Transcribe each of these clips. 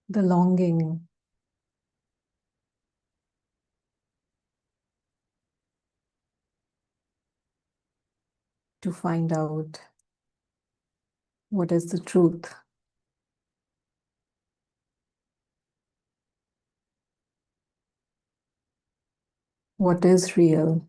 the longing to find out what is the truth, what is real,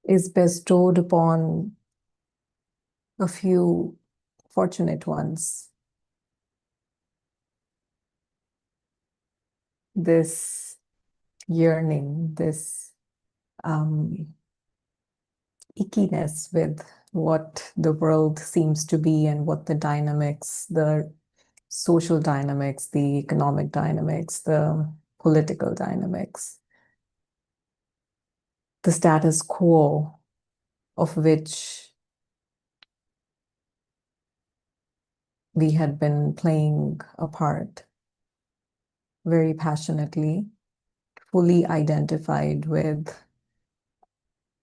is bestowed upon a few fortunate ones. This yearning, this ickiness with what the world seems to be and what the dynamics, the social dynamics, the economic dynamics, the political dynamics, the status quo of which we had been playing a part very passionately, fully identified with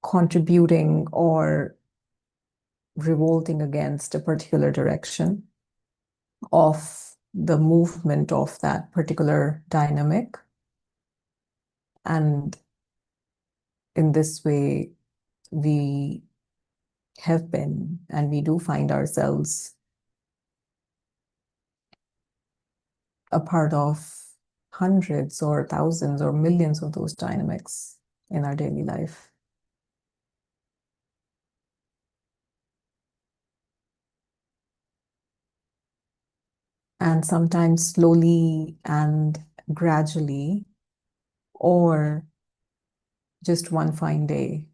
contributing or revolting against a particular direction of the movement of that particular dynamic. And in this way, we have been, and we do find ourselves a part of hundreds or thousands or millions of those dynamics in our daily life. And sometimes slowly and gradually, or just one fine day,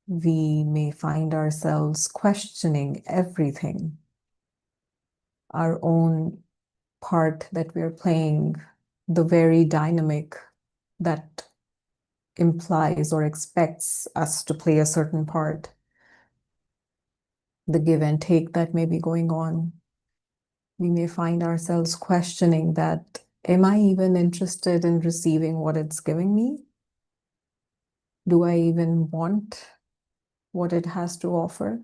we may find ourselves questioning everything, our own part that we're playing, the very dynamic that implies or expects us to play a certain part, the give and take that may be going on. We may find ourselves questioning that, am I even interested in receiving what it's giving me? Do I even want what it has to offer?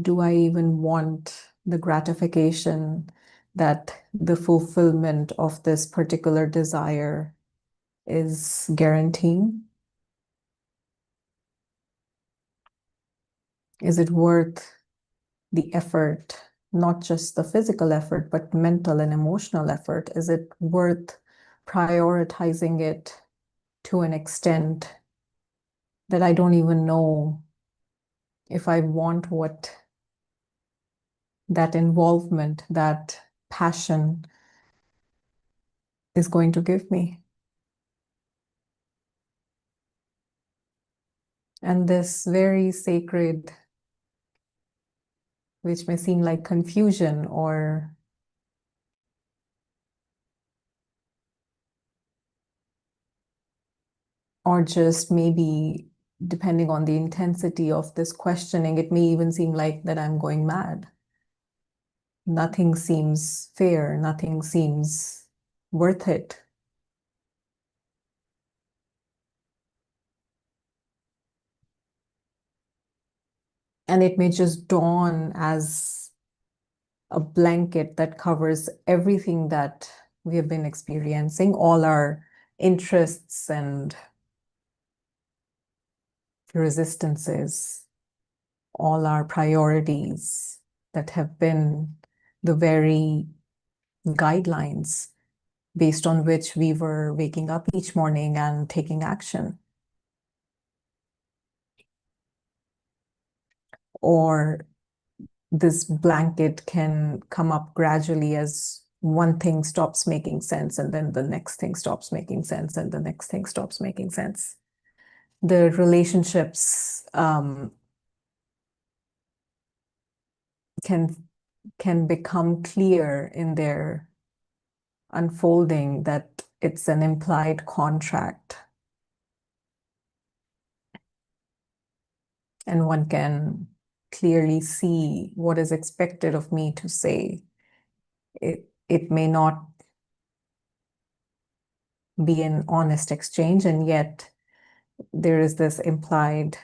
Do I even want the gratification that the fulfillment of this particular desire is guaranteeing? Is it worth the effort, not just the physical effort, but mental and emotional effort? Is it worth prioritizing it to an extent that I don't even know if I want what that involvement, that passion is going to give me? And this very sacred, which may seem like confusion or just maybe depending on the intensity of this questioning, it may even seem like that I'm going mad. Nothing seems fair, nothing seems worth it. And it may just dawn as a blanket that covers everything that we have been experiencing, all our interests and resistances, all our priorities that have been the very guidelines based on which we were waking up each morning and taking action. Or this blanket can come up gradually as one thing stops making sense, and then the next thing stops making sense, and the next thing stops making sense. The relationships can become clear in their unfolding that it's an implied contract. And one can clearly see what is expected of me to say. It may not be an honest exchange, and yet there is this implied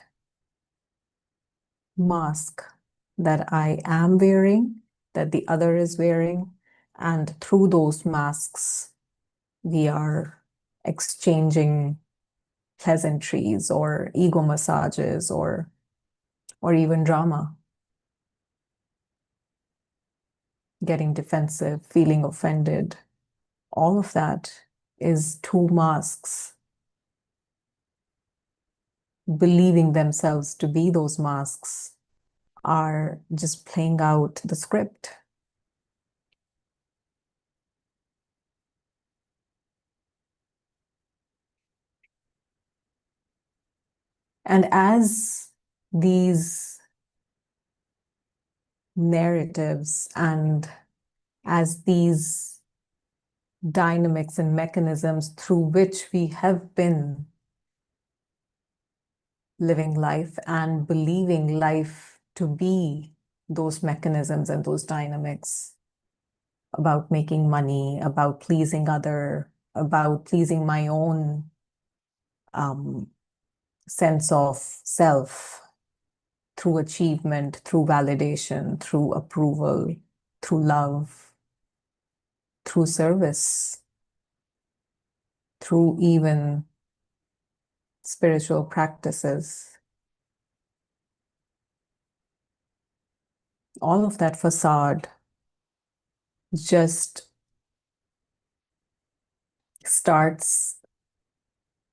mask that I am wearing, that the other is wearing, and through those masks, we are exchanging pleasantries or ego massages or even drama, getting defensive, feeling offended. All of that is two masks, believing themselves to be those masks are just playing out the script. And as these narratives and as these dynamics and mechanisms through which we have been living life and believing life to be those mechanisms and those dynamics about making money, about pleasing other, about pleasing my own sense of self through achievement, through validation, through approval, through love, through service, through even spiritual practices. All of that facade just starts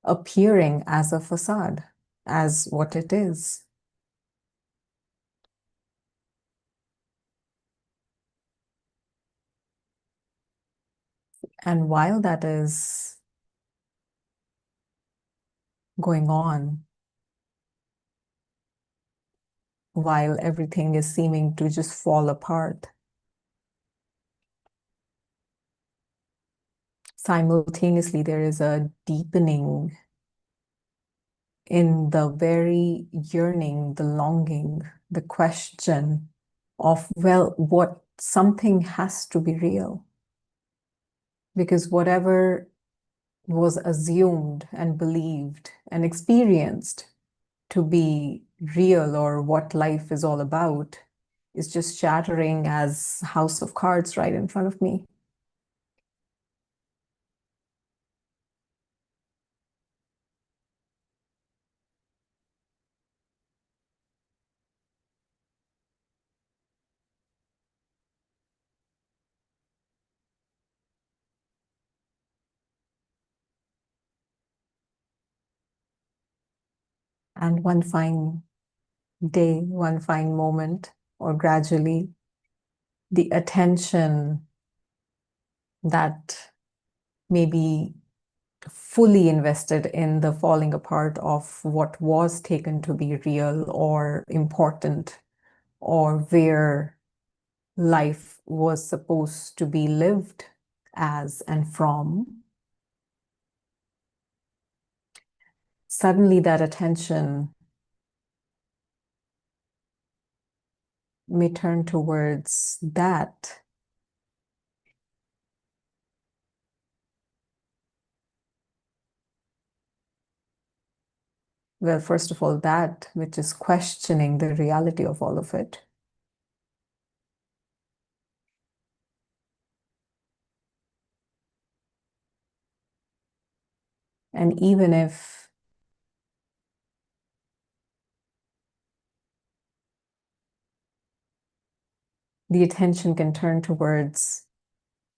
appearing as a facade, as what it is. And while that is going on, while everything is seeming to just fall apart, simultaneously there is a deepening in the very yearning, the longing, the question of, well, what something has to be real. Because whatever was assumed and believed and experienced to be real or what life is all about is just shattering as house of cards right in front of me. And one fine day, one fine moment, or gradually, the attention that maybe fully invested in the falling apart of what was taken to be real or important, or where life was supposed to be lived as and from, suddenly that attention may turn towards that well, first of all, that which is questioning the reality of all of it. And even if the attention can turn towards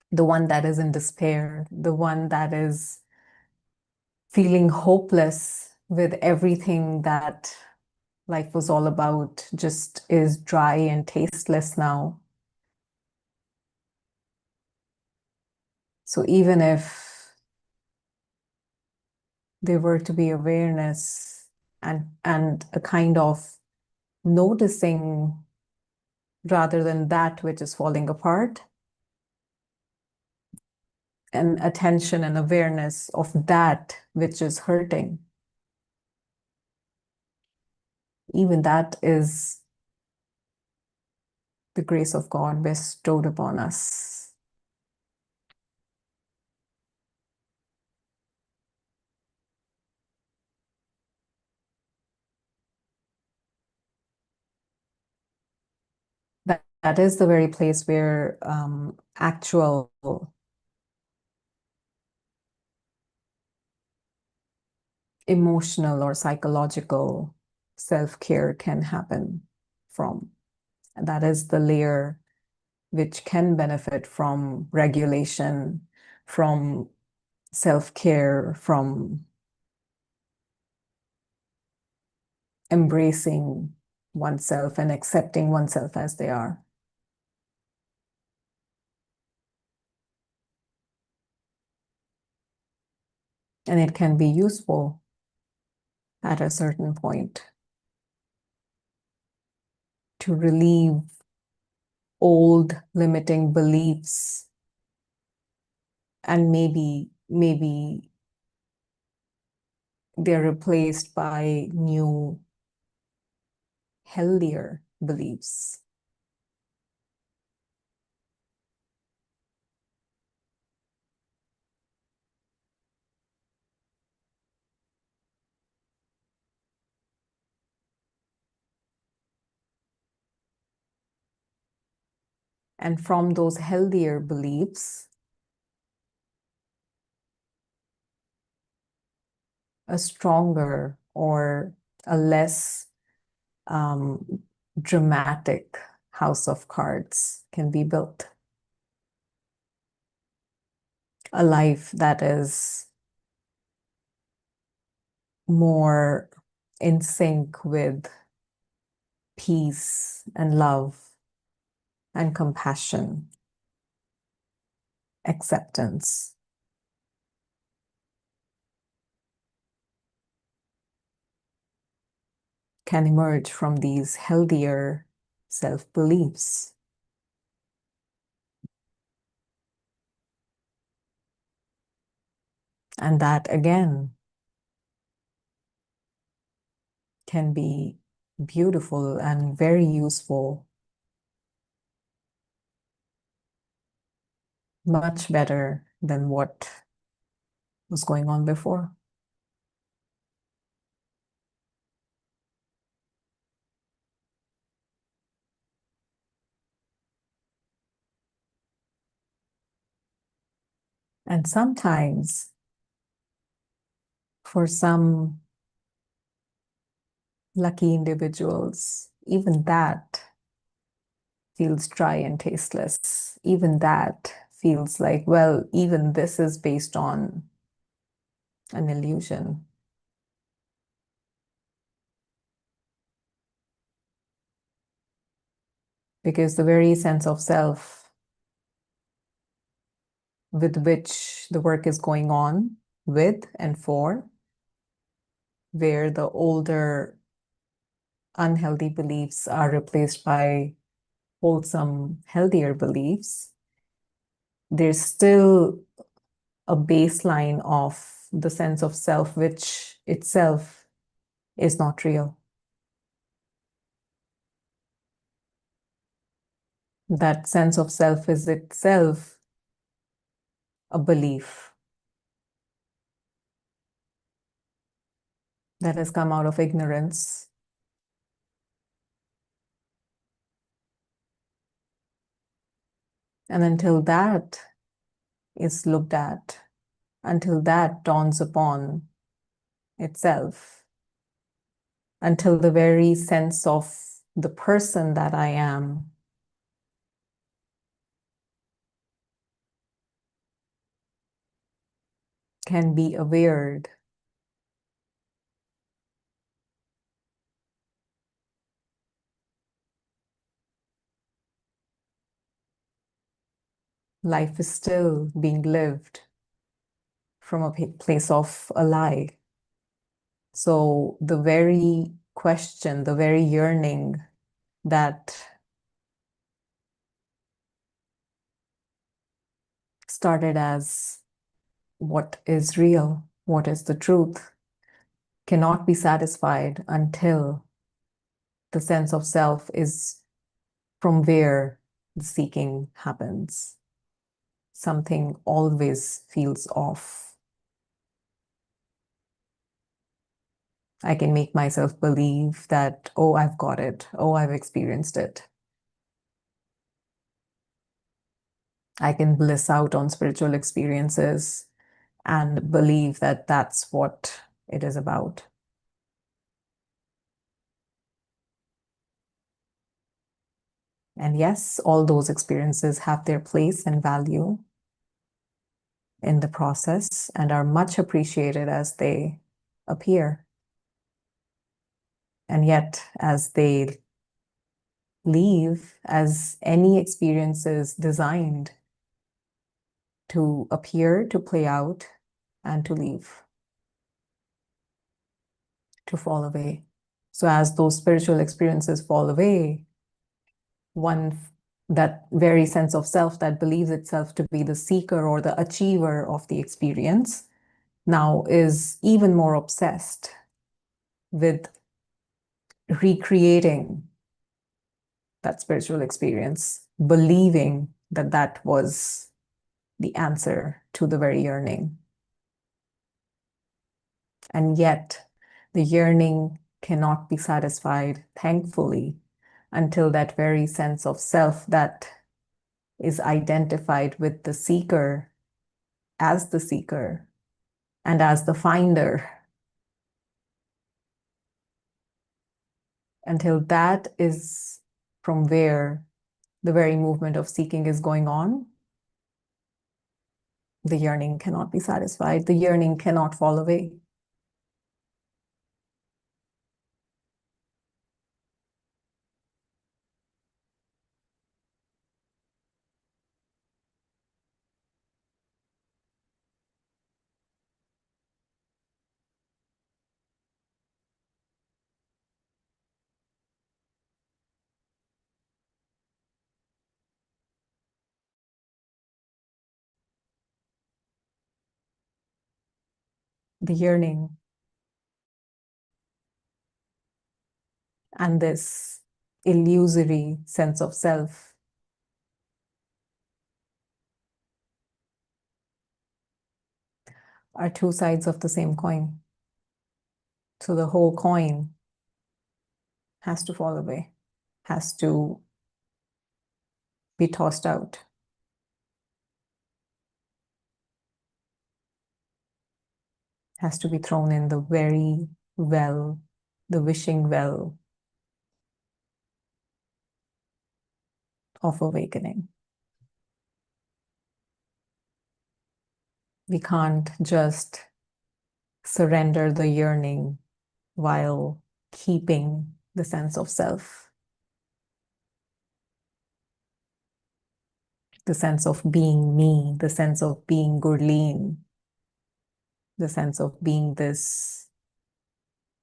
the one that is in despair, the one that is feeling hopeless with everything that life was all about, just is dry and tasteless now. So even if there were to be awareness and a kind of noticing rather than that which is falling apart, and attention and awareness of that which is hurting, even that is the grace of God bestowed upon us. that is the very place where actual emotional or psychological self-care can happen from. And that is the layer which can benefit from regulation, from self-care, from embracing oneself and accepting oneself as they are. And it can be useful at a certain point to relieve old limiting beliefs, and maybe they're replaced by new, healthier beliefs. And from those healthier beliefs, a stronger or a less dramatic house of cards can be built. A life that is more in sync with peace and love and compassion, acceptance. Can emerge from these healthier self-beliefs. And that again can be beautiful and very useful, much better than what was going on before. And sometimes, for some lucky individuals, even that feels dry and tasteless. Even that feels like, well, even this is based on an illusion. Because the very sense of self with which the work is going on with and for, where the older unhealthy beliefs are replaced by wholesome, healthier beliefs, there's still a baseline of the sense of self, which itself is not real. That sense of self is itself a belief that has come out of ignorance. And until that is looked at, until that dawns upon itself, until the very sense of the person that I am can be awared, life is still being lived from a place of a lie. So the very question, the very yearning that started as what is real, what is the truth, cannot be satisfied until the sense of self is from where the seeking happens. Something always feels off. I can make myself believe that, oh, I've got it. Oh, I've experienced it. I can bliss out on spiritual experiences and believe that that's what it is about. And yes, all those experiences have their place and value in the process and are much appreciated as they appear. And yet, as they leave, as any experience is designed to appear, to play out, and to leave, to fall away. So as those spiritual experiences fall away, that very sense of self that believes itself to be the seeker or the achiever of the experience now is even more obsessed with recreating that spiritual experience, believing that that was the answer to the very yearning. And yet, the yearning cannot be satisfied, thankfully, until that very sense of self that is identified with the seeker as the seeker and as the finder, until that is from where the very movement of seeking is going on, the yearning cannot be satisfied. The yearning cannot fall away. The yearning and this illusory sense of self are two sides of the same coin. So the whole coin has to fall away, has to be tossed out, has to be thrown in the very well, the wishing well of awakening. We can't just surrender the yearning while keeping the sense of self, the sense of being me, the sense of being Gurleen, the sense of being this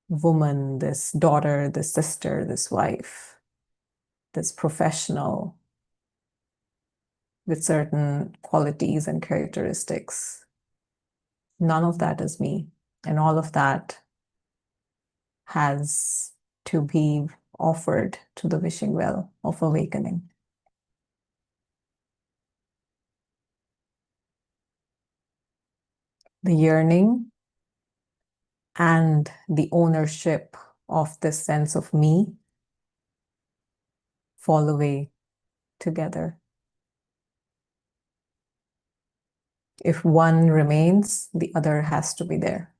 woman, this daughter, this sister, this wife, this professional with certain qualities and characteristics. None of that is me. And all of that has to be offered to the wishing well of awakening. The yearning and the ownership of this sense of me fall away together. If one remains, the other has to be there.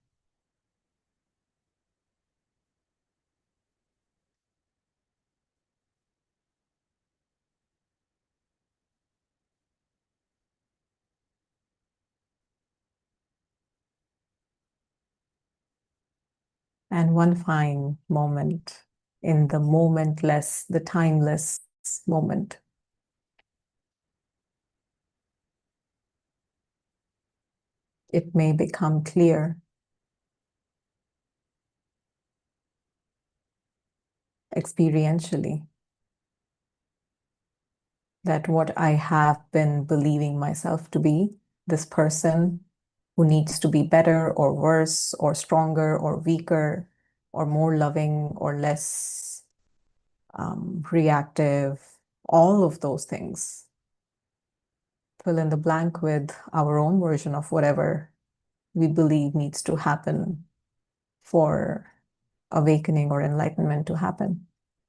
And one fine moment in the momentless, the timeless moment, it may become clear experientially that what I have been believing myself to be, this person who needs to be better or worse or stronger or weaker or more loving or less reactive, all of those things fill in the blank with our own version of whatever we believe needs to happen for awakening or enlightenment to happen,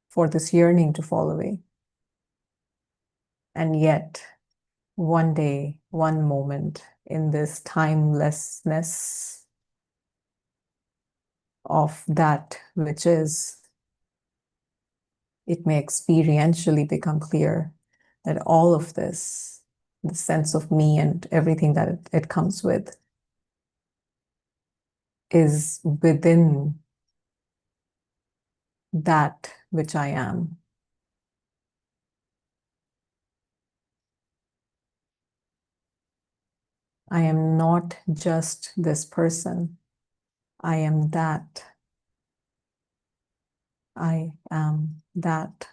for this yearning to fall away. And yet, one day, one moment in this timelessness of that which is, it may experientially become clear that all of this, the sense of me and everything that it comes with, is within that which I am. I am not just this person. I am that. I am that.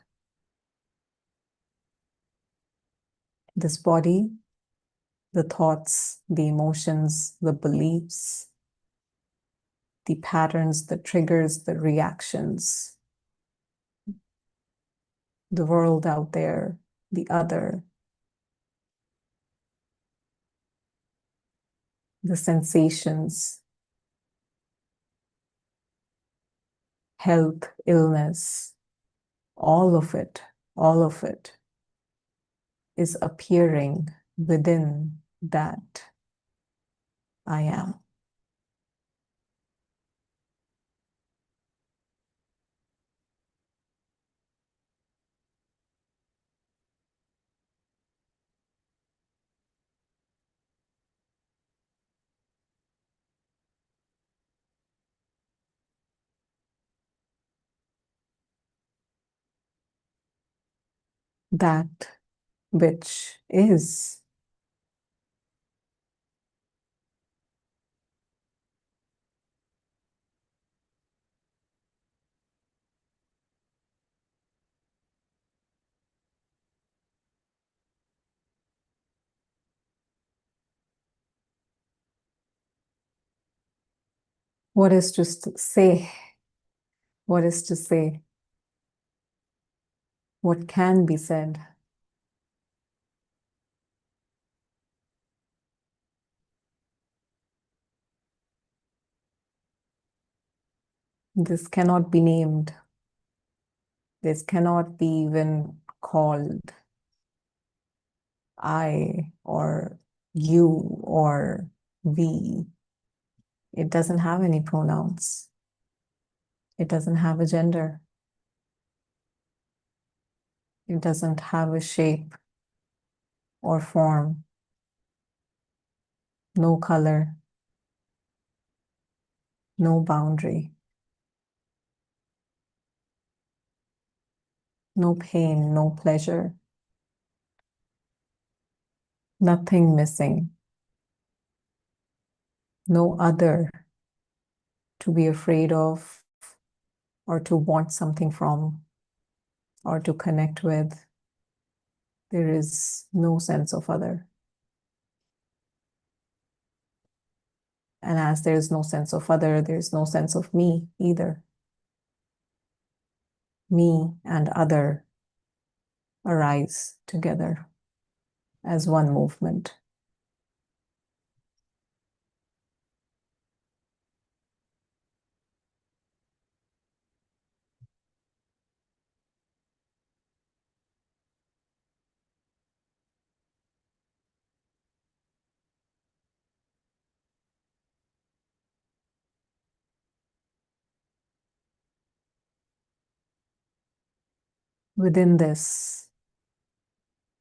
This body, the thoughts, the emotions, the beliefs, the patterns, the triggers, the reactions, the world out there, the other, the sensations, health, illness, all of it is appearing within that I am. That which is. What is to say? What is to say? What can be said? This cannot be named. This cannot be even called I or you or we. It doesn't have any pronouns. It doesn't have a gender. It doesn't have a shape or form. No color. No boundary. No pain, no pleasure. Nothing missing. No other to be afraid of or to want something from or to connect with. There is no sense of other. And as there is no sense of other, there is no sense of me either. Me and other arise together as one movement. Within this,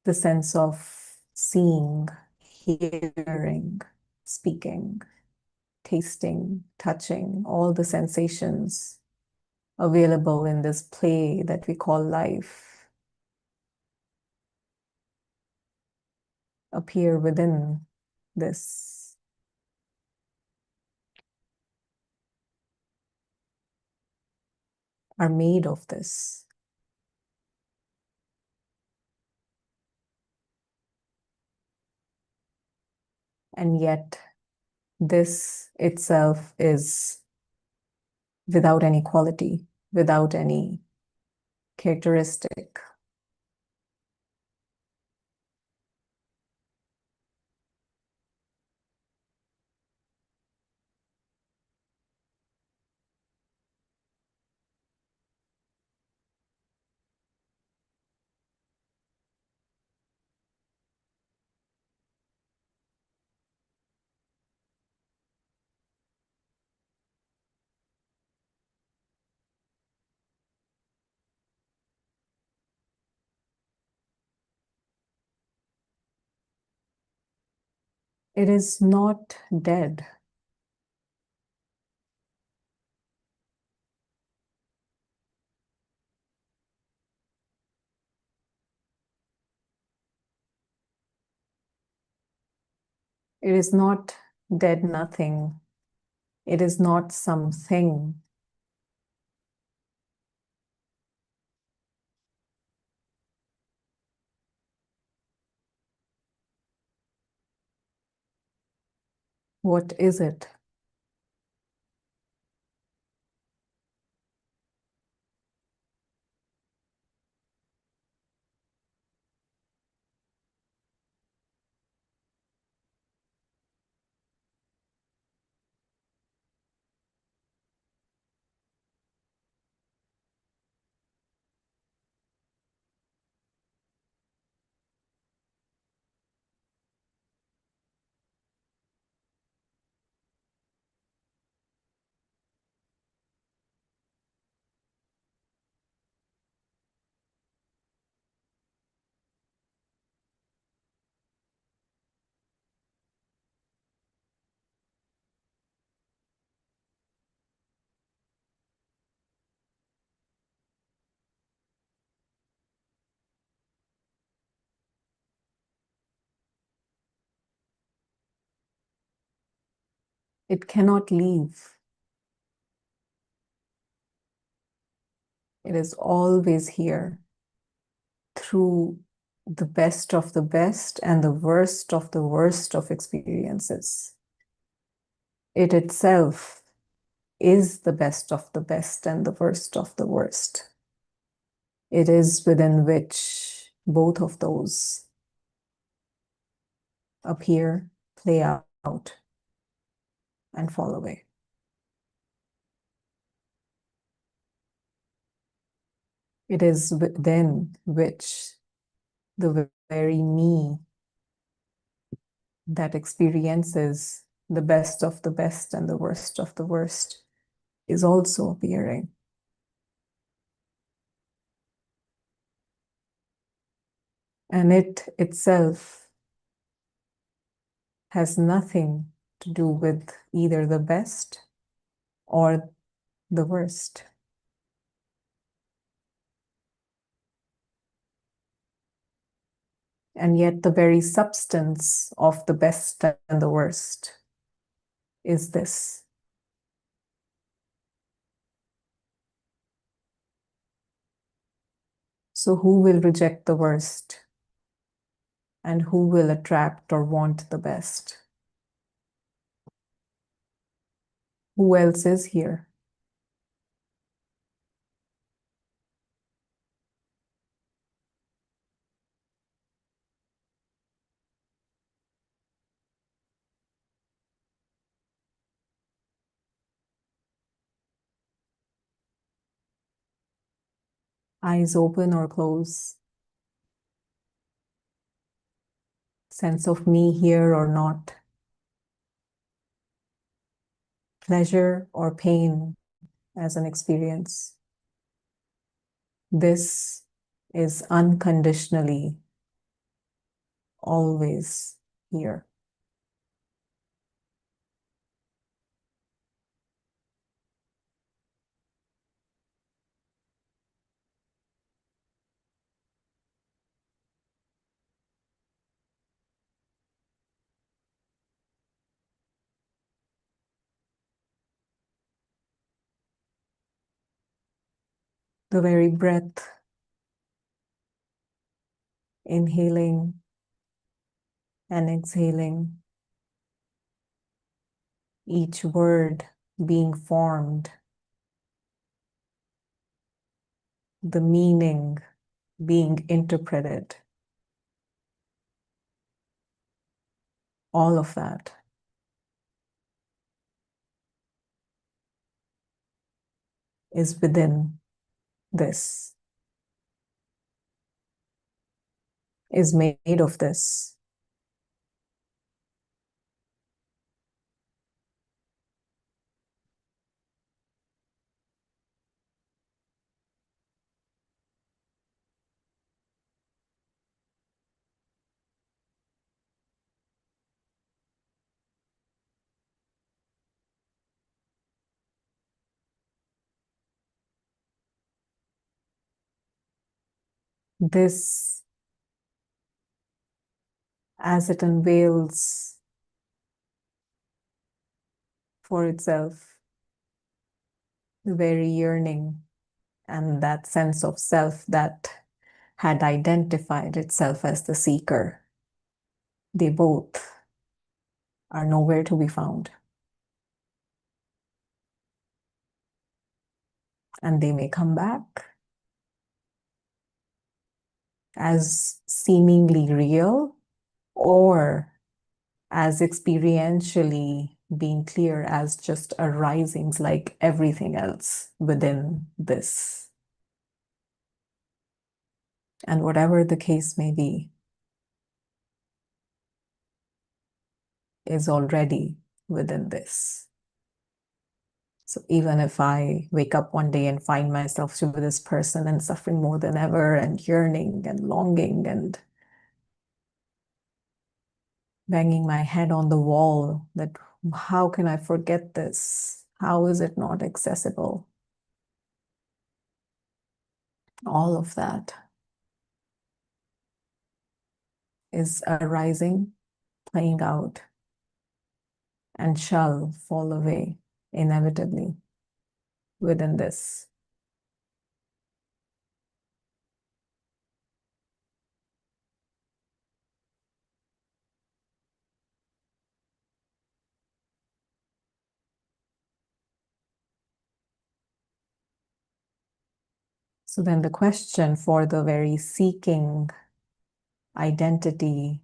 the sense of seeing, hearing, speaking, tasting, touching, all the sensations available in this play that we call life appear within this. Are made of this. And yet, this itself is without any quality, without any characteristic. It is not dead. It is not dead nothing. It is not something. What is it? It cannot leave. It is always here, through the best of the best and the worst of the worst of experiences. It itself is the best of the best and the worst of the worst. It is within which both of those appear, play out, and fall away. It is within which the very me that experiences the best of the best and the worst of the worst is also appearing. And it itself has nothing to do with either the best or the worst. And yet the very substance of the best and the worst is this. So who will reject the worst? And who will attract or want the best? Who else is here? Eyes open or close? Sense of me here or not? Pleasure or pain as an experience? This is unconditionally always here. The very breath, inhaling and exhaling, each word being formed, the meaning being interpreted, all of that is within this, is made of this. This, as it unveils for itself the very yearning and that sense of self that had identified itself as the seeker, they both are nowhere to be found. And they may come back as seemingly real or as experientially being clear as just arisings like everything else within this. And whatever the case may be, is already within this. So even if I wake up one day and find myself to be this person and suffering more than ever and yearning and longing and banging my head on the wall that how can I forget this? How is it not accessible? All of that is arising, playing out, and shall fall away inevitably within this. So then the question for the very seeking identity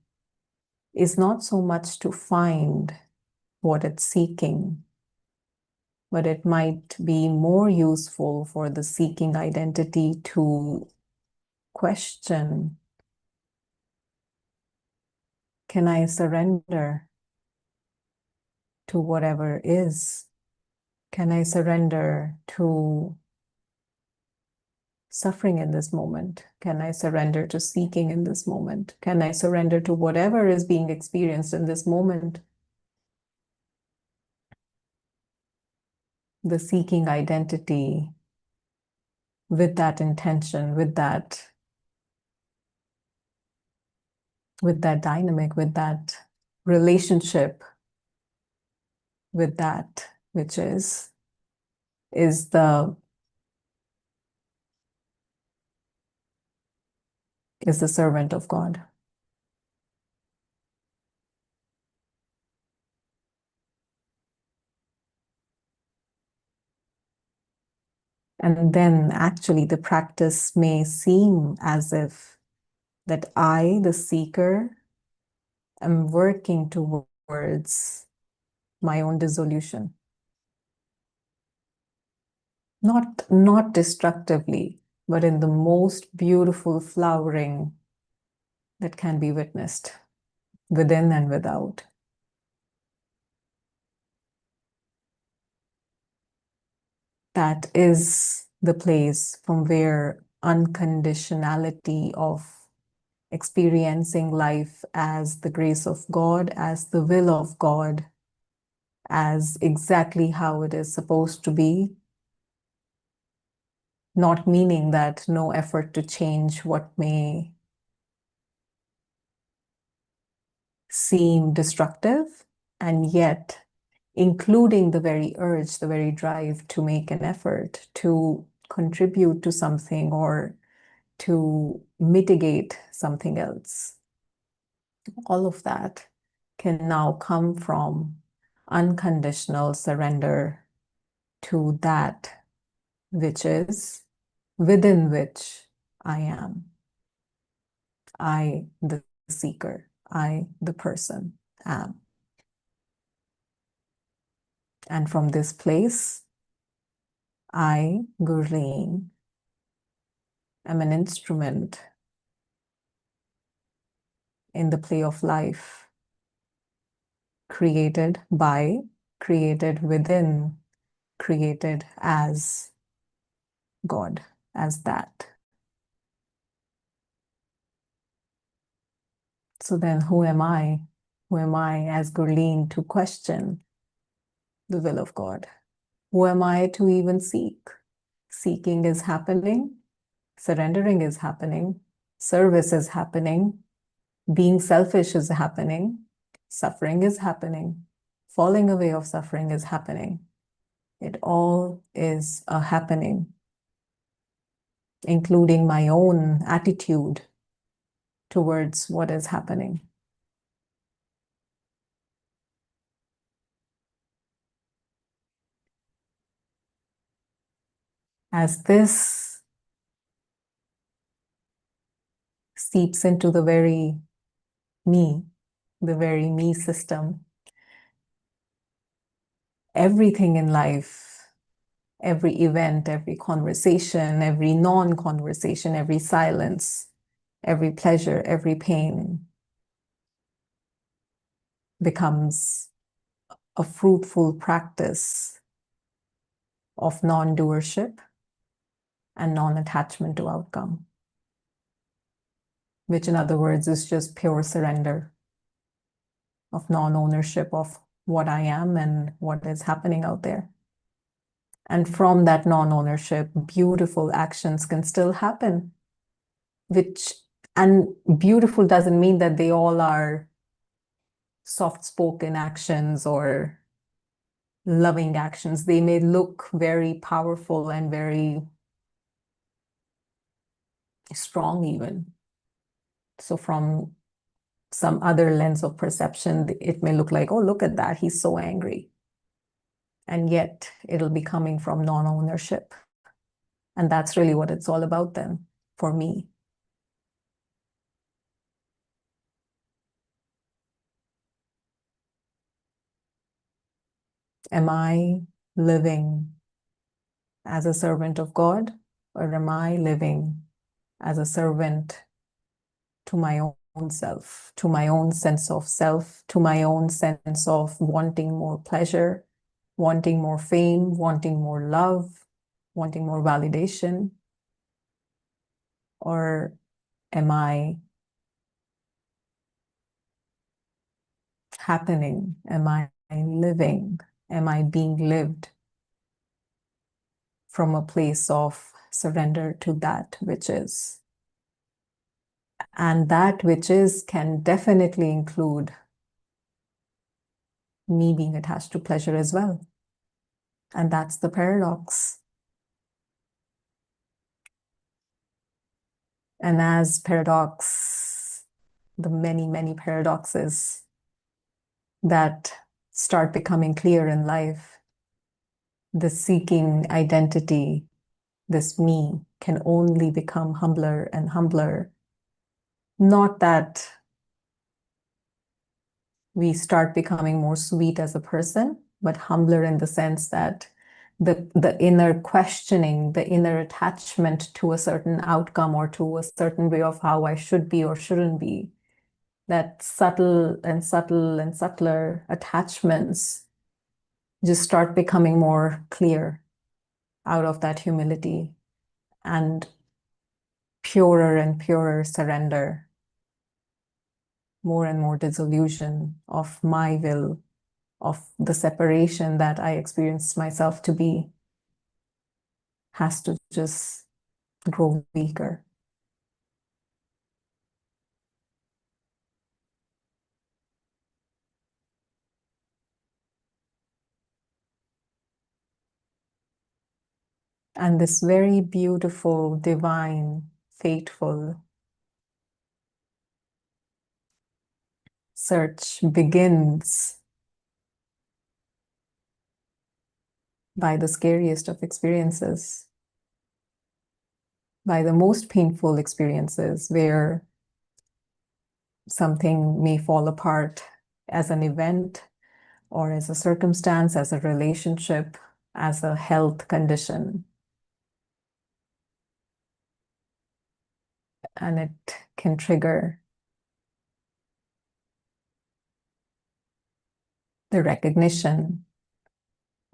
is not so much to find what it's seeking, but it might be more useful for the seeking identity to question, can I surrender to whatever is? Can I surrender to suffering in this moment? Can I surrender to seeking in this moment? Can I surrender to whatever is being experienced in this moment? The seeking identity with that intention, with that dynamic, with that relationship, with that which is the servant of God. And then actually the practice may seem as if that I, the seeker, am working towards my own dissolution. Not destructively, but in the most beautiful flowering that can be witnessed within and without. That is the place from where unconditionality of experiencing life as the grace of God, as the will of God, as exactly how it is supposed to be, not meaning that no effort to change what may seem destructive, and yet including the very urge, the very drive to make an effort, to contribute to something or to mitigate something else. All of that can now come from unconditional surrender to that which is, within which I am. I, the seeker, I, the person, am. And from this place, I, Gurleen, am an instrument in the play of life, created by, created within, created as God, as that. So then who am I? Who am I as Gurleen to question the will of God? Who am I to even seek? Seeking is happening, surrendering is happening. service is happening, being selfish is happening, suffering is happening, falling away of suffering is happening. It all is a happening, including my own attitude towards what is happening. As this seeps into the very me system, everything in life, every event, every conversation, every non-conversation, every silence, every pleasure, every pain becomes a fruitful practice of non-doership and non-attachment to outcome, which in other words is just pure surrender of non-ownership of what I am and what is happening out there. And from that non-ownership, beautiful actions can still happen, and beautiful doesn't mean that they all are soft-spoken actions or loving actions. They may look very powerful and very strong even. So from some other lens of perception, it may look like, oh, look at that, he's so angry. And yet it'll be coming from non-ownership. And that's really what it's all about then, for me. Am I living as a servant of God, or am I living as a servant to my own self, to my own sense of self, to my own sense of wanting more pleasure, wanting more fame, wanting more love, wanting more validation? Or am I happening? Am I living? Am I being lived from a place of surrender to that which is? And that which is can definitely include me being attached to pleasure as well. And that's the paradox. And as paradox, the many, many paradoxes that start becoming clear in life, the seeking identity, this me, can only become humbler and humbler. Not that we start becoming more sweet as a person, but humbler in the sense that the inner questioning, the inner attachment to a certain outcome or to a certain way of how I should be or shouldn't be, that subtle and subtle and subtler attachments just start becoming more clear out of that humility and purer and purer surrender, more and more dissolution of my will, of the separation that I experienced myself to be, has to just grow weaker. And this very beautiful, divine, fateful search begins by the scariest of experiences, by the most painful experiences where something may fall apart as an event or as a circumstance, as a relationship, as a health condition. And it can trigger the recognition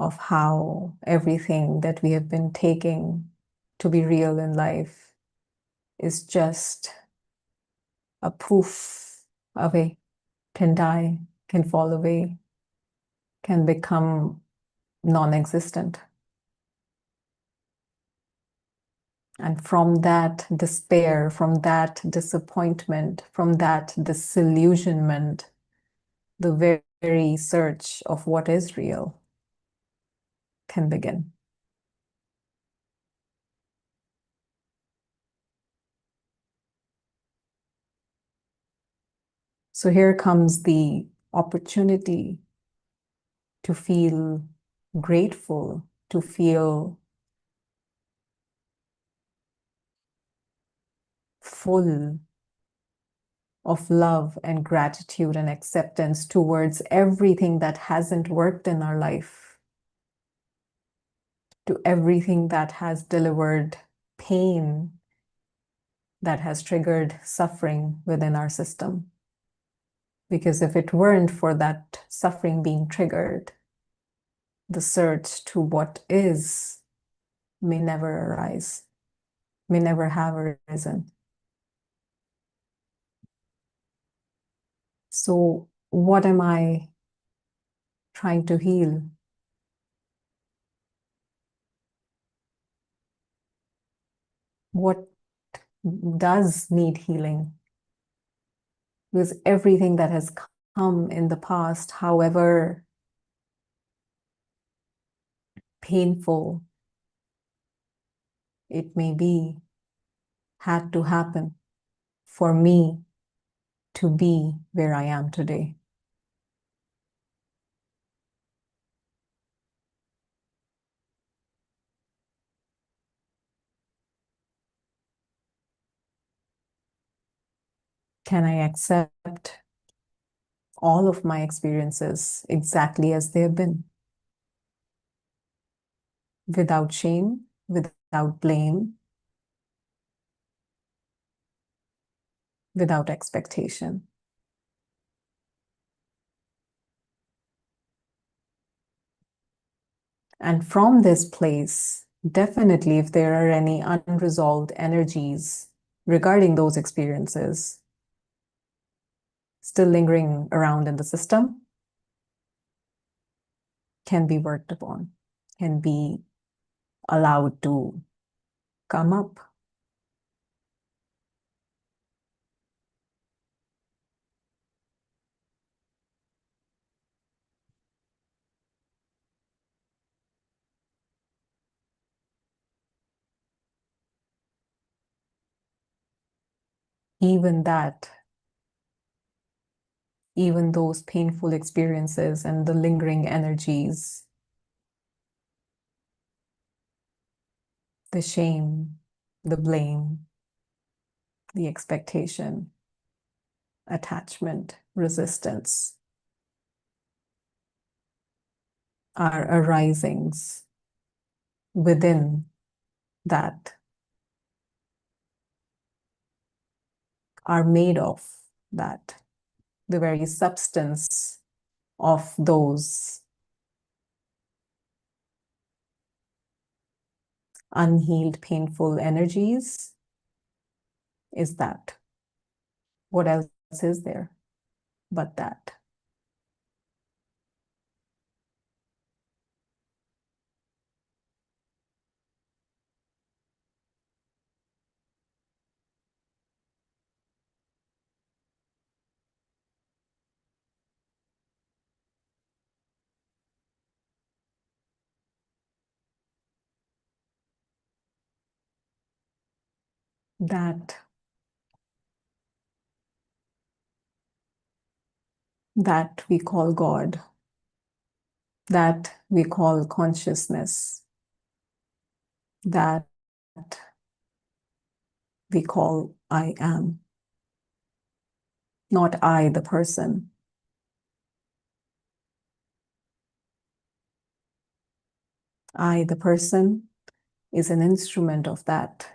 of how everything that we have been taking to be real in life is just a poof away, can die, can fall away, can become non-existent. And from that despair, from that disappointment, from that disillusionment, the very search of what is real can begin. So here comes the opportunity to feel grateful, to feel full of love and gratitude and acceptance towards everything that hasn't worked in our life, to everything that has delivered pain, that has triggered suffering within our system. Because if it weren't for that suffering being triggered, the search to what is may never arise, may never have arisen. So, what am I trying to heal? What does need healing? Because everything that has come in the past, however painful it may be, had to happen for me to be where I am today. Can I accept all of my experiences exactly as they have been? Without shame, without blame, without expectation. And from this place, definitely, if there are any unresolved energies regarding those experiences still lingering around in the system, can be worked upon, can be allowed to come up. Even that, even those painful experiences and the lingering energies, the shame, the blame, the expectation, attachment, resistance, are arisings within that, are made of that, the very substance of those unhealed, painful energies is that. What else is there but that? That that we call God, that we call consciousness, that we call I am, not I, the person. I, the person, is an instrument of that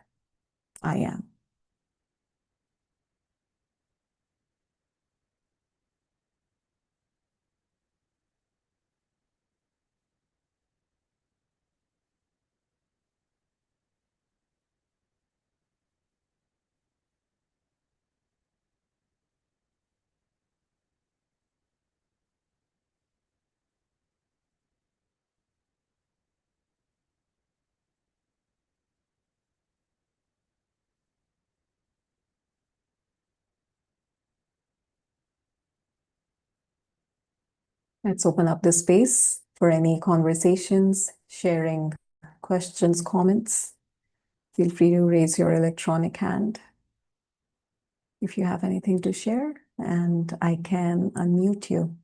I am. Let's open up the space for any conversations, sharing questions, comments. Feel free to raise your electronic hand if you have anything to share, and I can unmute you.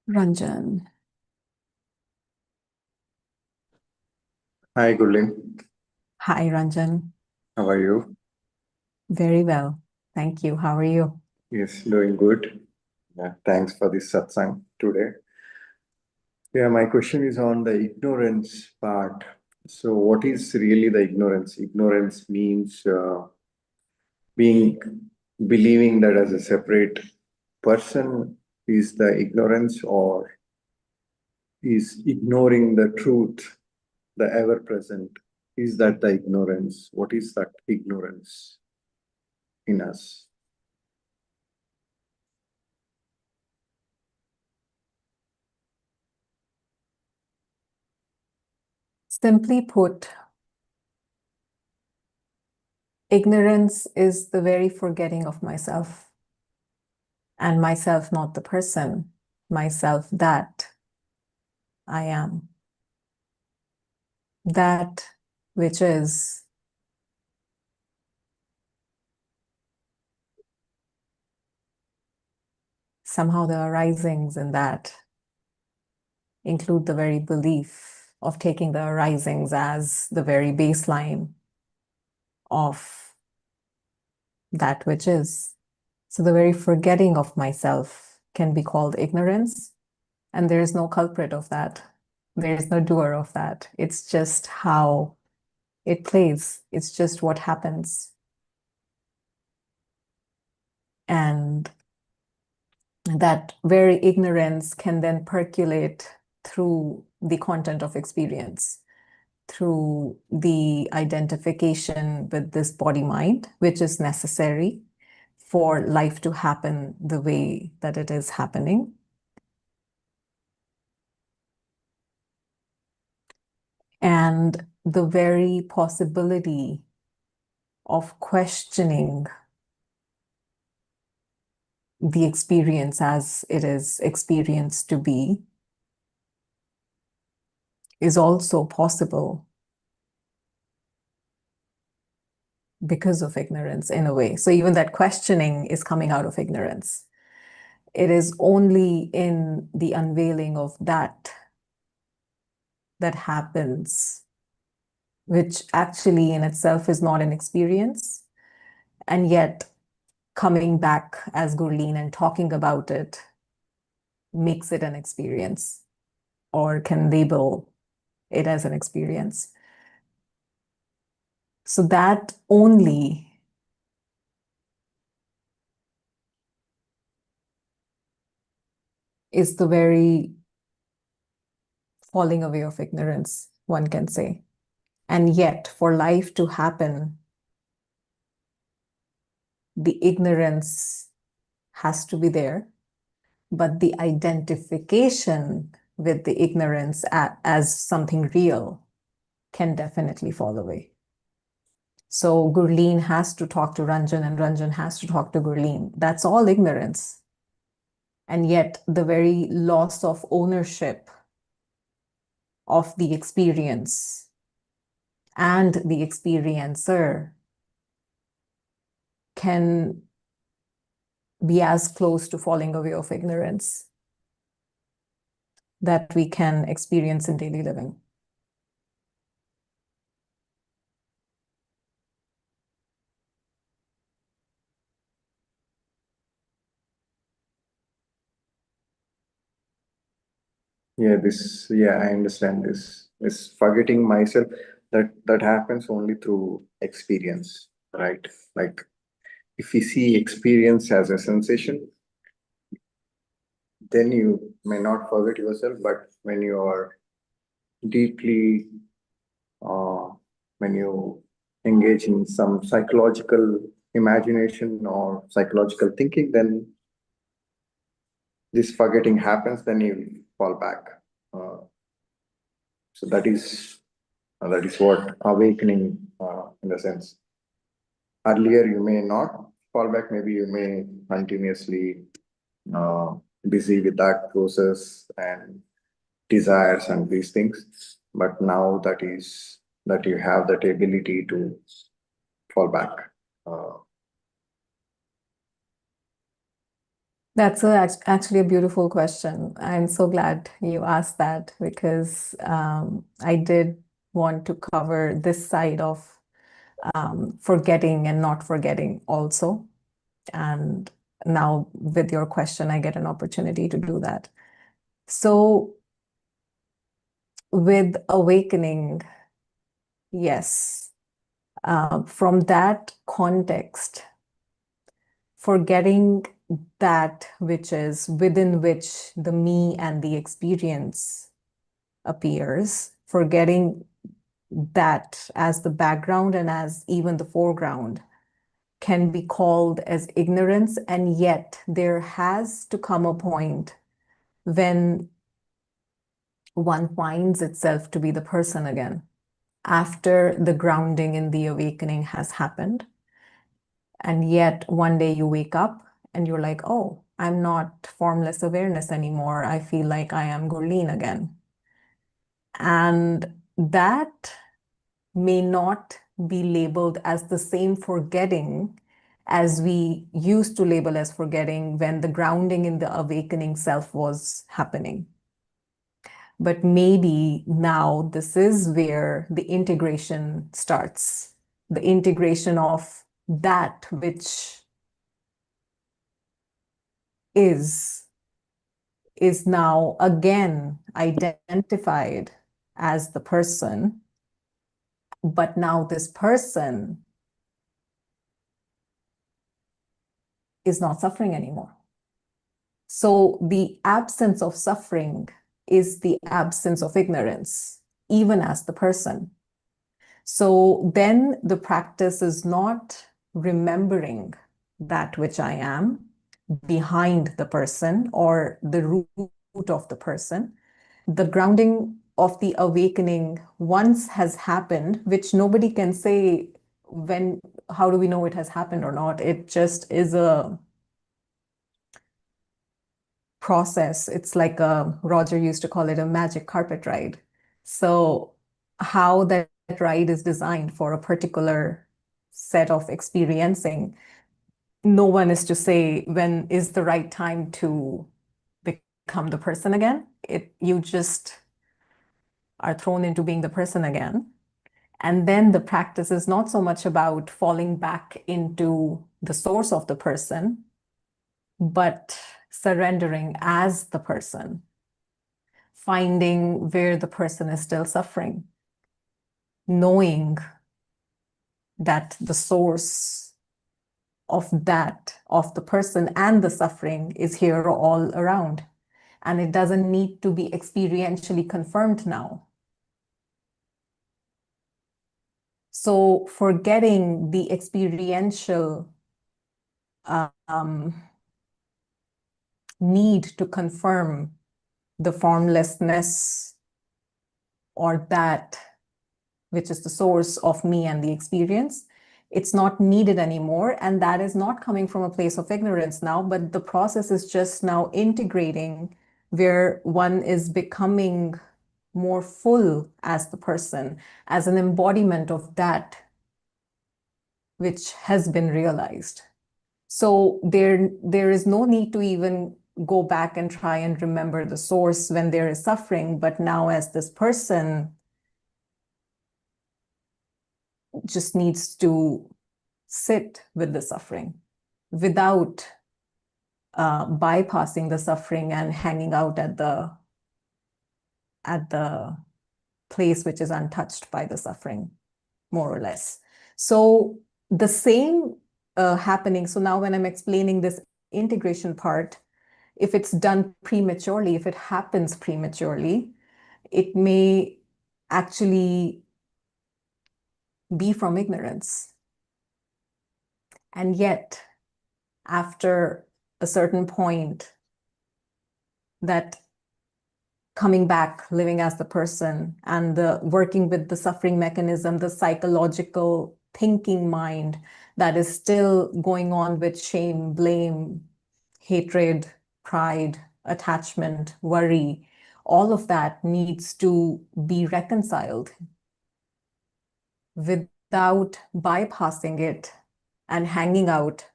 Ranjan. Hi, Gulin. Hi, Ranjan. How are you? Very well. Thank you. How are you? Yes, doing good. Yeah, thanks for this satsang today. Yeah, my question is on the ignorance part. So, what is really the ignorance? Ignorance means being believing that as a separate person is the ignorance, or is ignoring the truth, the ever present. Is that the ignorance? What is that ignorance in us? Simply put, ignorance is the very forgetting of myself, and myself not the person, myself that I am, that which is. Somehow the arisings in that include the very belief of taking the arisings as the very baseline of that which is. So the very forgetting of myself can be called ignorance, and there is no culprit of that. There is no doer of that. It's just how it plays. It's just what happens. And that very ignorance can then percolate through the content of experience, through the identification with this body mind, which is necessary for life to happen the way that it is happening. And the very possibility of questioning the experience as it is experienced to be is also possible because of ignorance in a way. So even that questioning is coming out of ignorance. It is only in the unveiling of that that happens, which actually in itself is not an experience. And yet coming back as Gurleen and talking about it makes it an experience, or can label it as an experience. So that only is the very falling away of ignorance, one can say. And yet, for life to happen, the ignorance has to be there, but the identification with the ignorance as something real can definitely fall away. So Gurleen has to talk to Ranjan, and Ranjan has to talk to Gurleen. That's all ignorance. And yet, the very loss of ownership of the experience and the experiencer can be as close to falling away of ignorance that we can experience in daily living. I understand this forgetting myself, that happens only through experience, right? Like if we see experience as a sensation, then you may not forget yourself, but when you are deeply, uh, when you engage in some psychological imagination or psychological thinking, then this forgetting happens, then fall back. So that is what awakening, in a sense. Earlier, you may not fall back. Maybe you may continuously uh, busy with that process and desires and these things. But now that you have that ability to fall back. That's actually a beautiful question. I'm so glad you asked that because I did want to cover this side of forgetting and not forgetting also. And now with your question, I get an opportunity to do that. So with awakening, yes, from that context, forgetting that which is within which the me and the experience appears, forgetting that as the background and as even the foreground can be called as ignorance. And yet there has to come a point when one finds itself to be the person again after the grounding in the awakening has happened. And yet one day you wake up and you're like, oh, I'm not formless awareness anymore. I feel like I am Gurleen again. And that may not be labeled as the same forgetting as we used to label as forgetting when the grounding in the awakening self was happening. But maybe now this is where the integration starts, the integration of that which is now again identified as the person, but now this person is not suffering anymore. So the absence of suffering is the absence of ignorance, even as the person. So then the practice is not remembering that which I am behind the person or the root of the person. The grounding of the awakening once has happened, which nobody can say when, how do we know it has happened or not? It just is a process. It's like Roger used to call it a magic carpet ride. So how that ride is designed for a particular set of experiencing, no one is to say when is the right time to become the person again. You just are thrown into being the person again. And then the practice is not so much about falling back into the source of the person, but surrendering as the person, finding where the person is still suffering, knowing that the source of the person and the suffering is here all around. And it doesn't need to be experientially confirmed now. So forgetting the experiential need to confirm the formlessness or that which is the source of me and the experience, it's not needed anymore. And that is not coming from a place of ignorance now, but the process is just now integrating where one is becoming more full as the person, as an embodiment of that which has been realized. So there is no need to even go back and try and remember the source when there is suffering, but now as this person just needs to sit with the suffering without bypassing the suffering and hanging out at the place which is untouched by the suffering, more or less. So the same happening. So now when I'm explaining this integration part, if it's done prematurely, if it happens prematurely, it may actually be from ignorance. And yet, after a certain point, that coming back, living as the person, and the working with the suffering mechanism, the psychological thinking mind that is still going on with shame, blame, hatred, pride, attachment, worry, all of that needs to be reconciled without bypassing it and hanging out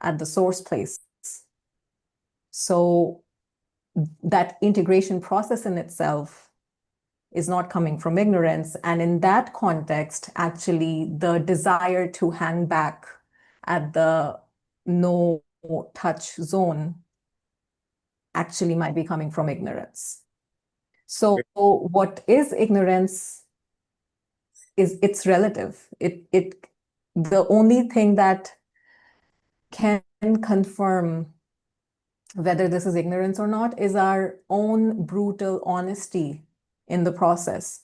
at the source place. So that integration process in itself is not coming from ignorance. And in that context, actually, the desire to hang back at the no touch zone actually might be coming from ignorance. So what is ignorance is it's relative. The only thing that can confirm whether this is ignorance or not is our own brutal honesty in the process,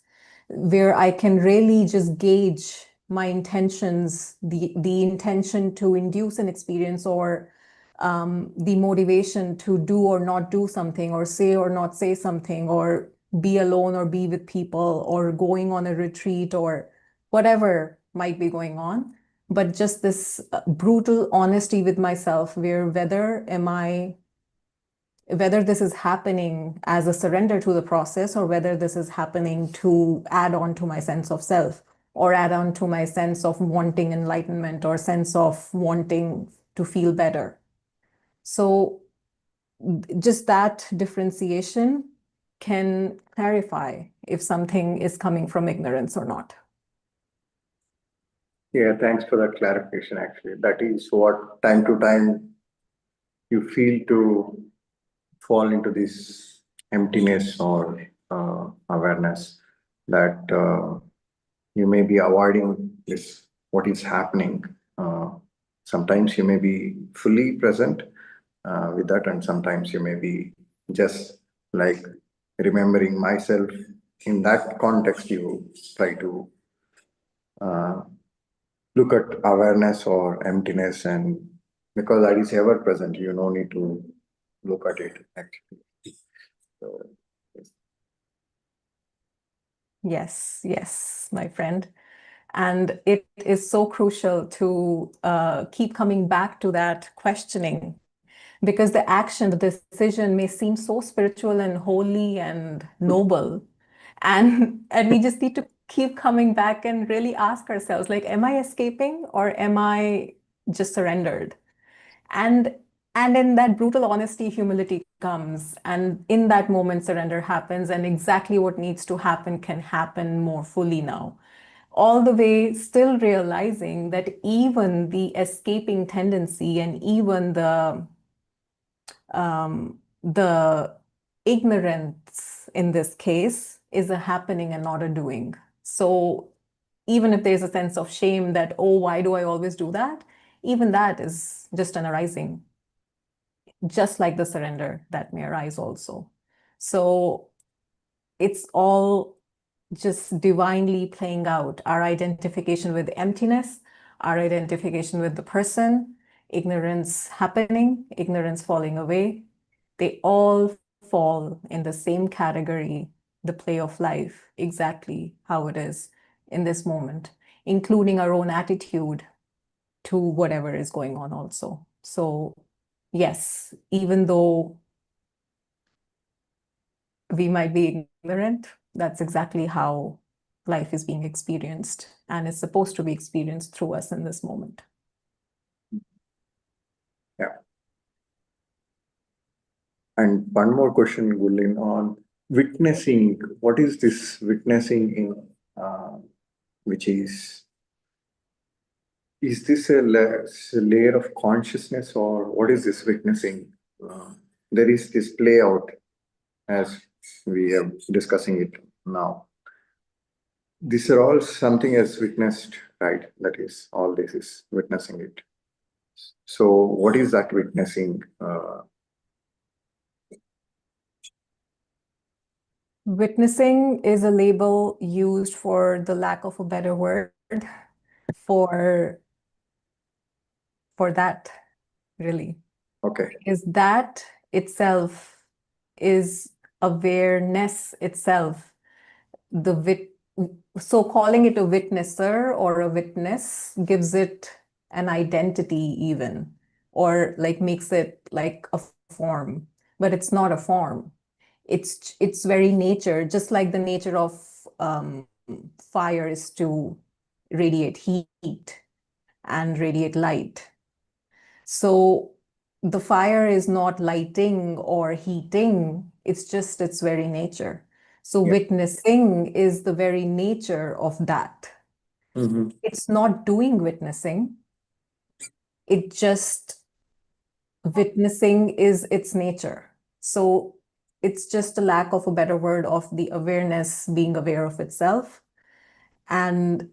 where I can really just gauge my intentions, the intention to induce an experience, or the motivation to do or not do something, or say or not say something, or be alone or be with people, or going on a retreat, or whatever might be going on. But just this brutal honesty with myself, where whether this is happening as a surrender to the process, or whether this is happening to add on to my sense of self, or add on to my sense of wanting enlightenment, or sense of wanting to feel better. So just that differentiation can clarify if something is coming from ignorance or not. Yeah, thanks for that clarification. Actually, that is what time to time you feel to fall into this emptiness or awareness that you may be avoiding this, what is happening. Sometimes you may be fully present with that, and sometimes you may be just like remembering myself. In that context, you try to look at awareness or emptiness, and because that is ever present, you no need to look at it actually. So, Yes, my friend. And it is so crucial to keep coming back to that questioning, because the action, the decision may seem so spiritual and holy and noble. And we just need to keep coming back and really ask ourselves, like, am I escaping or am I just surrendered? And in that brutal honesty, humility comes. And in that moment, surrender happens, and exactly what needs to happen can happen more fully now. All the way still realizing that even the escaping tendency and even the ignorance in this case is a happening and not a doing. So even if there's a sense of shame that, oh, why do I always do that? Even that is just an arising, just like the surrender that may arise also. So it's all just divinely playing out our identification with emptiness, our identification with the person, ignorance happening, ignorance falling away. They all fall in the same category, the play of life, exactly how it is in this moment, including our own attitude to whatever is going on also. So yes, even though we might be ignorant, that's exactly how life is being experienced and is supposed to be experienced through us in this moment. yeah. And one more question, Gulin, on witnessing. What is this witnessing in, which is this a layer of consciousness, or what is this witnessing? There is this play out as we are discussing it now. These are all something as witnessed, right? That is, all this is witnessing it. So what is that witnessing? Witnessing is a label used, for the lack of a better word, for that, really. Okay. Is that itself is awareness itself, so calling it a witnesser or a witness gives it an identity even, or like makes it like a form, but it's not a form. It's very nature, just like the nature of fire is to radiate heat and radiate light. So the fire is not lighting or heating, it's just its very nature. So Yeah. witnessing is the very nature of that. Mm-hmm. It's not doing witnessing, it just witnessing is its nature. So it's just a lack of a better word of the awareness being aware of itself. And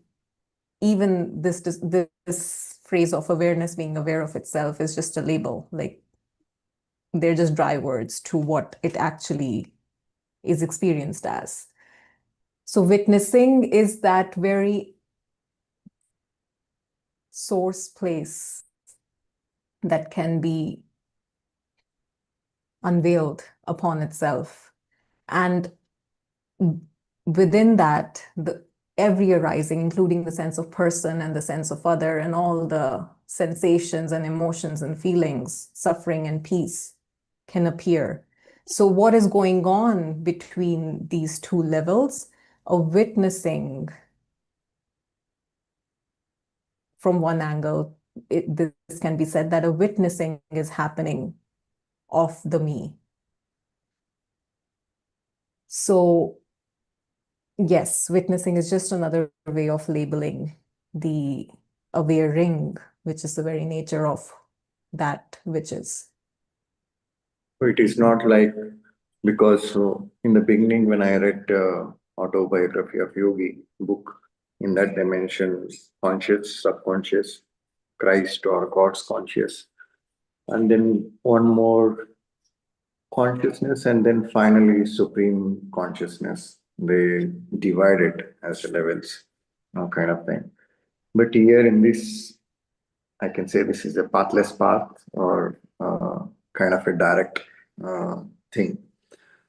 even this phrase of awareness being aware of itself is just a label. Like they're just dry words to what it actually is experienced as. So witnessing is that very source place that can be unveiled upon itself. And within that, every arising, including the sense of person and the sense of other, and all the sensations and emotions and feelings, suffering and peace, can appear. So what is going on between these two levels of witnessing from one angle? This can be said that a witnessing is happening of the me. So yes, witnessing is just another way of labeling the awareing, which is the very nature of that which is. So it is not like, because in the beginning when I read autobiography of Yogi book, in that dimension, conscious, subconscious, Christ or God's conscious, and then one more consciousness, and then finally supreme consciousness. They divide it as levels, kind of thing. But here in this, I can say this is a pathless path, or kind of a direct thing.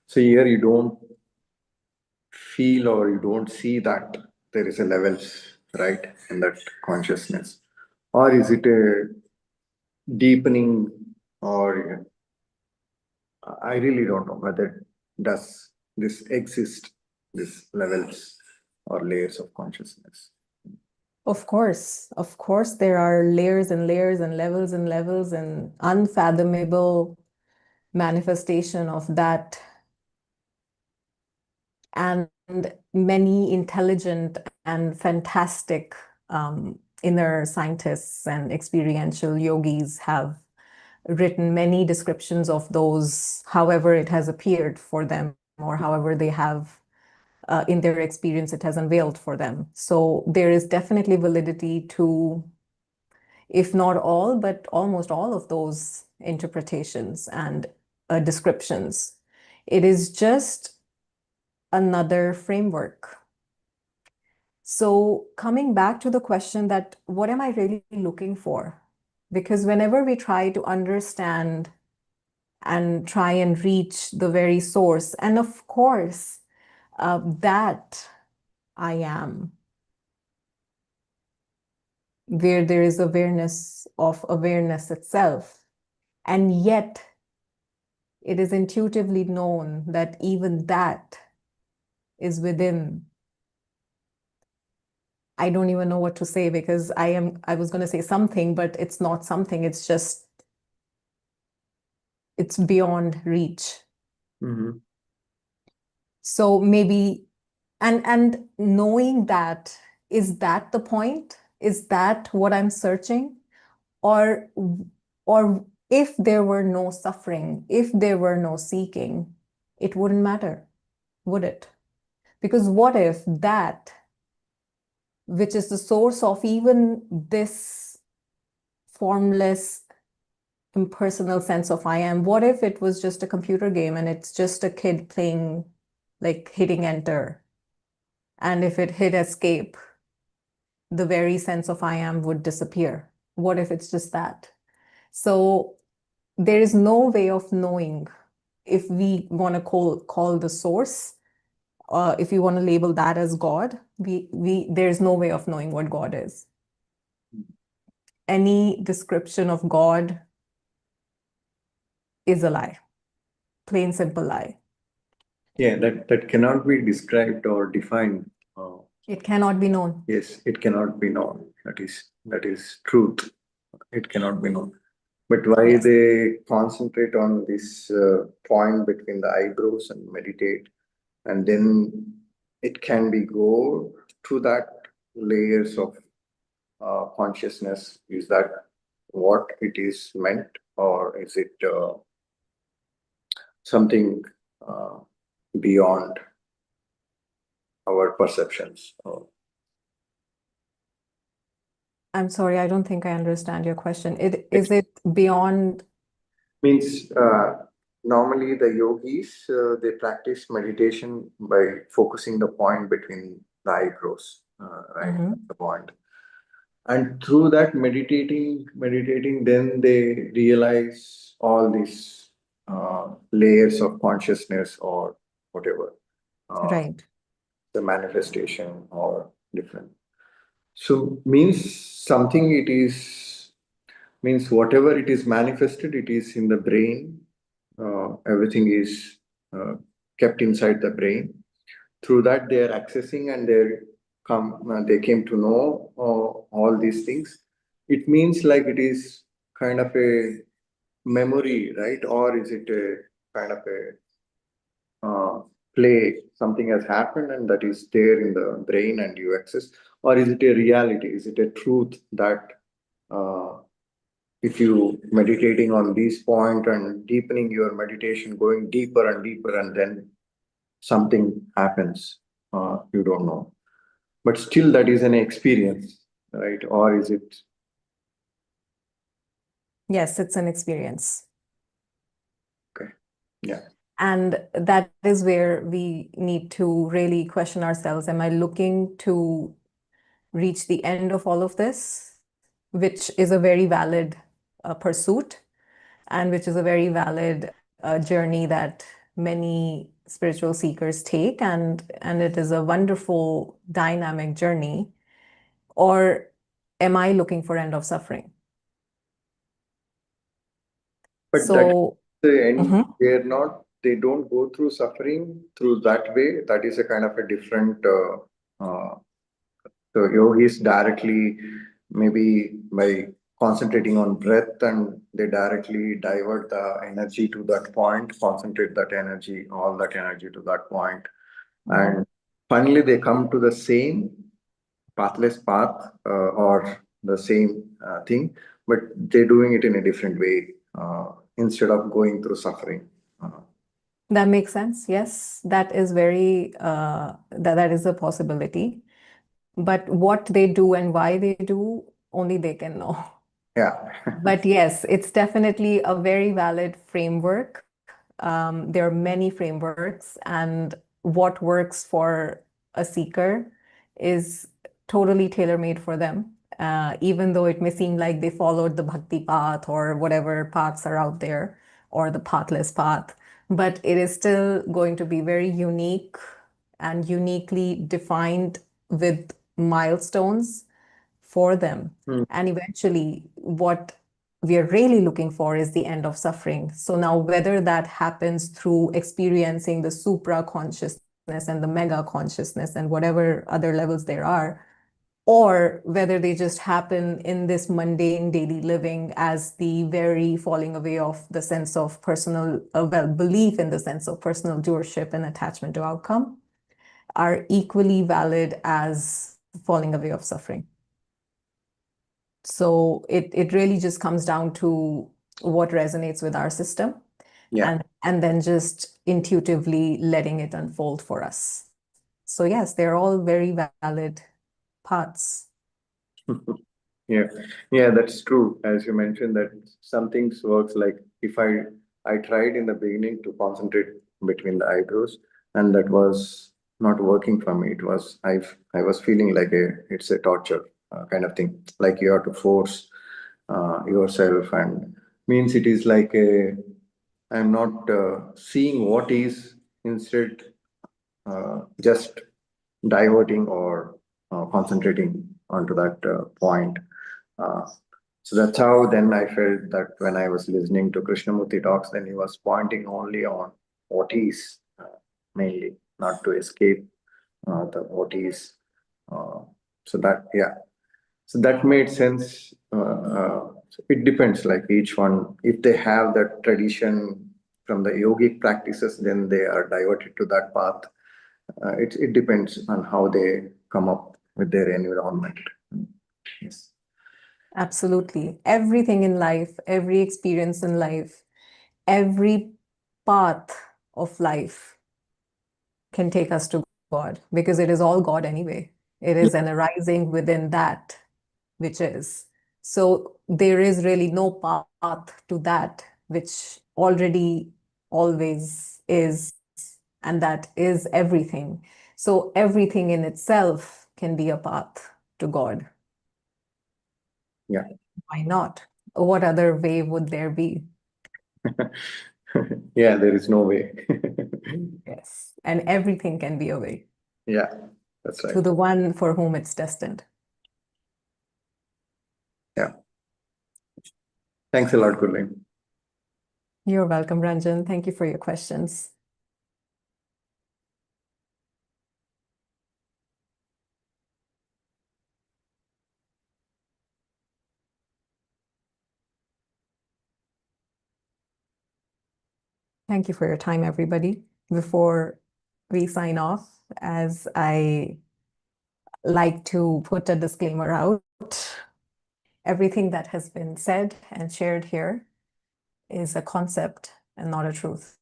So here you don't feel or you don't see that there is a levels, right, in that consciousness, or is it a deepening, or I really don't know whether does this exist, this levels or layers of consciousness. Of course, there are layers and layers and levels and unfathomable manifestation of that, and many intelligent and fantastic inner scientists and experiential yogis have written many descriptions of those, however it has appeared for them, or however they have in their experience it has unveiled for them. So there is definitely validity to, if not all, but almost all of those interpretations and descriptions. It is just another framework. So coming back to the question that what am I really looking for? Because whenever we try to understand and try and reach the very source, and of course, that I am, where there is awareness of awareness itself, and yet it is intuitively known that even that is within. I don't even know what to say, because I was going to say something, but it's not something. It's just, it's beyond reach. Mm-hmm. So maybe, and knowing that, is that the point? Is that what I'm searching? Or, or if there were no suffering, if there were no seeking, it wouldn't matter, would it? Because what if that, which is the source of even this formless, impersonal sense of I am, what if it was just a computer game and it's just a kid playing, like hitting enter? And if it hit escape, the very sense of I am would disappear. What if it's just that? So there is no way of knowing if we want to call the source, if you want to label that as God, there's no way of knowing what God is. Any description of God is a lie, plain simple lie. Yeah, that cannot be described or defined. It cannot be known. Yes, it cannot be known. That is truth. It cannot be known. But why Yes. they concentrate on this point between the eyebrows and meditate, and then it can be go to that layers of consciousness. Is that what it is meant, or is it something uh, beyond our perceptions? I'm sorry, I don't think I understand your question. Is it beyond? Means normally the yogis they practice meditation by focusing the point between the eyebrows, right? Mhm. The point. And through that meditating, then they realize all these layers of consciousness or whatever, uh, Right. the manifestation or different. So means something it is, means whatever it is manifested, it is in the brain. Everything is kept inside the brain. Through that, they are accessing and they came to know all these things. It means like it is kind of a memory, right? Or is it a kind of a play? Something has happened and that is there in the brain and you access, or is it a reality? Is it a truth that uh, if you meditating on this point and deepening your meditation, going deeper and deeper, and then something happens, you don't know. But still, that is an experience, right? Or is it? Yes, it's an experience. Okay. Yeah. And that is where we need to really question ourselves. Am I looking to reach the end of all of this, which is a very valid pursuit, and which is a very valid journey that many spiritual seekers take, and it is a wonderful dynamic journey? Or am I looking for end of suffering? But that So, the end, mhm, they don't go through suffering through that way. That is a kind of a different, so yogis directly, maybe by concentrating on breath and they directly divert the energy to that point, concentrate that energy, all that energy to that point. mhm. And finally they come to the same pathless path or the same thing, but they're doing it in a different way instead of going through suffering. That makes sense. Yes, that is that is a possibility. But what they do and why they do, only they can know. Yeah. But yes, it's definitely a very valid framework. There are many frameworks, and what works for a seeker is totally tailor-made for them. Even though it may seem like they followed the bhakti path or whatever paths are out there, or the pathless path, but it is still going to be very unique and uniquely defined with milestones for them. Hmm. And eventually, what we are really looking for is the end of suffering. So now, whether that happens through experiencing the supra consciousness and the mega consciousness and whatever other levels there are, or whether they just happen in this mundane daily living as the very falling away of the sense of personal, belief in the sense of personal doership and attachment to outcome, are equally valid as falling away of suffering. So it really just comes down to what resonates with our system, Yeah. and then just intuitively letting it unfold for us. So yes, they're all very valid paths. Yeah, yeah, that's true. As you mentioned, that some things works like if I tried in the beginning to concentrate between the eyebrows, and that was not working for me. It was I was feeling like it's a torture kind of thing. Like you have to force yourself, and means it is like a I'm not seeing what is, instead just diverting or concentrating onto that point. Uh, so that's how then I felt that when I was listening to Krishnamurti talks, then he was pointing only on what is, mainly, not to escape the what is. Uh, so that, yeah, so that made sense. So it depends, like each one, if they have that tradition from the yogic practices, then they are diverted to that path. It depends on how they come up with their environment. Yes. Absolutely. Everything in life, every experience in life, every path of life can take us to God, because it is all God anyway. It is an arising within that which is. So there is really no path to that which already always is, and that is everything. So everything in itself can be a path to God. Yeah. Why not? What other way would there be? Yeah, there is no way. Yes. And everything can be a way Yeah, that's to right. the one for whom it's destined. Yeah. Thanks a lot, Gurleen. You're welcome, Ranjan. Thank you for your questions. Thank you for your time, everybody. Before we sign off, as I like to put a disclaimer out, everything that has been said and shared here is a concept and not a truth.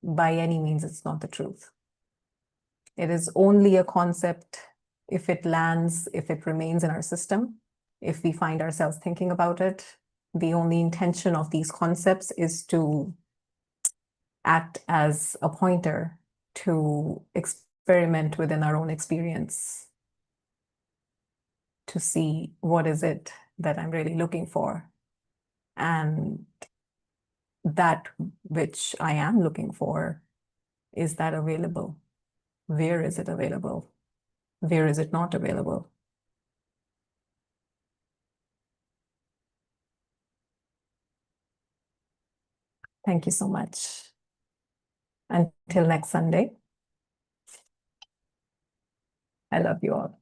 By any means, it's not the truth. It is only a concept if it lands, if it remains in our system, if we find ourselves thinking about it. The only intention of these concepts is to act as a pointer to experiment within our own experience, to see what is it that I'm really looking for, and that which I am looking for, is that available? Where is it available? Where is it not available? Thank you so much. Until next Sunday, I love you all.